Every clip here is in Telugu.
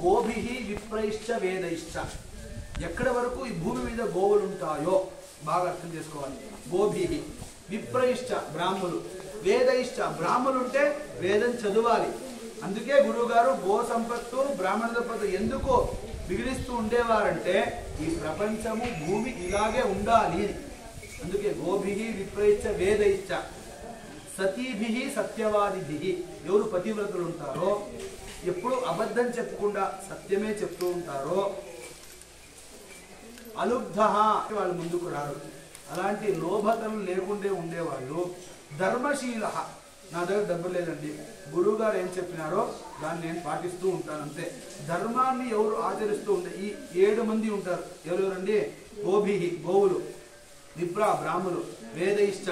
గోభిః విప్రైశ్చ వేదైశ్చ. ఎక్కడి వరకు ఈ భూమి మీద గోవులు ఉంటాయో బాగా అర్థం చేసుకోవాలి. గోభిః విప్రైశ్చ బ్రాహ్మణులు, వేదైశ్చ బ్రాహ్మణులు ఉంటే వేదం చదవాలి. అందుకే గురువుగారు గో సంపత్తు బ్రాహ్మణ సంపత్తు ఎందుకు మిగిలిస్తూ ఉండేవారంటే ఈ ప్రపంచము భూమి ఇలాగే ఉండాలి. అందుకే గోభిః విప్రైశ్చ వేదైశ్చ సతీభిః సత్యవాదిభిః. ఎవరు పతివ్రతులు ఉంటారో, ఎప్పుడు అబద్ధం చెప్పకుండా సత్యమే చెప్తూ ఉంటారో, అలుబ్ధః వాళ్ళు ముందుకు రారు. అలాంటి లోభతలు లేకుండే ఉండేవాళ్ళు. ధర్మశీలః, నా దగ్గర డబ్బు లేదండి, గురువు గారు ఏం చెప్పినారో దాన్ని నేను పాటిస్తూ ఉంటాను అంతే. ధర్మాన్ని ఎవరు ఆచరిస్తూ ఉంటే ఈ 7 మంది ఉంటారు. ఎవరెవరండి? గోభిః గోవులు, విప్ర బ్రాహ్మణులు, వేదైశ్చ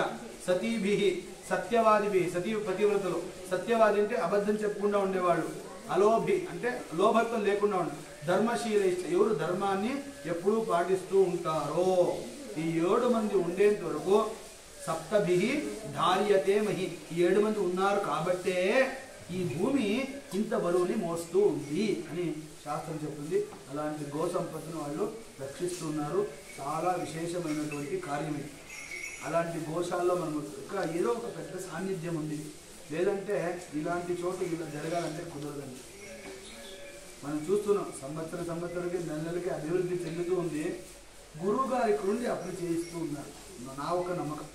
సతీభిః సత్యవాదిభిః సతీ పతివ్రతలు. సత్యవాది అంటే అబద్ధం చెప్పకుండా ఉండేవాళ్ళు. అలోభి అంటే లోభత్వం లేకుండా ఉండే. ధర్మశీలైశ్చ ఎవరు ధర్మాన్ని ఎప్పుడూ పాటిస్తూ ఉంటారో. ఈ 7 మంది ఉండేంత వరకు సప్తభిః ధార్యతే మహి. ఈ 7 మంది ఉన్నారు కాబట్టే ఈ భూమి ఇంత బరువుని మోస్తూ ఉంది అని శాస్త్రం చెప్తుంది. అలాంటి గో సంపత్తును వాళ్ళు రక్షిస్తున్నారు. చాలా విశేషమైనటువంటి కార్యం ఇది. అలాంటి గోశాలలో మనము ఇంకా ఏదో ఒక పెద్ద సాన్నిధ్యం ఉంది. లేదంటే ఇలాంటి చోటు ఇలా జరగాలంటే కుదరదండి. మనం చూస్తున్నాం సంవత్సరానికి నెలలకి అభివృద్ధి చెందుతూ ఉంది. గురువు గారి ఇక్కడ నుండి అప్పుడు చేయిస్తూ ఉన్నారు. నా ఒక నమ్మకం.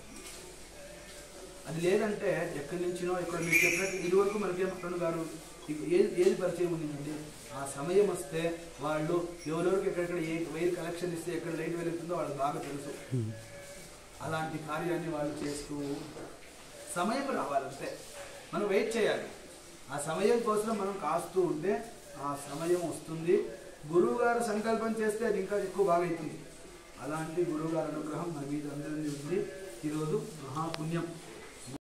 అది లేదంటే ఎక్కడి నుంచినో ఇక్కడ మీరు చెప్పినట్టు ఇదివరకు మనకేమంటారు గారు ఏది పరిచయం ఉందండి. ఆ సమయం వస్తే వాళ్ళు ఎవరెవరికి ఎక్కడెక్కడ ఏ వైర్ కలెక్షన్ ఇస్తే ఎక్కడ లైట్ వెలుగుతుందో వాళ్ళకి బాగా తెలుసు. అలాంటి కార్యాన్ని వాళ్ళు చేస్తూ సమయం రావాలంటే మనం వెయిట్ చేయాలి. ఆ సమయం కోసం మనం కాస్తూ ఉంటే ఆ సమయం వస్తుంది. గురువు గారు సంకల్పం చేస్తే అది ఇంకా ఎక్కువ బాగా అవుతుంది. అలాంటి గురువు గారి అనుగ్రహం మన మీద అందరినీ ఉంది. ఈరోజు మహాపుణ్యం.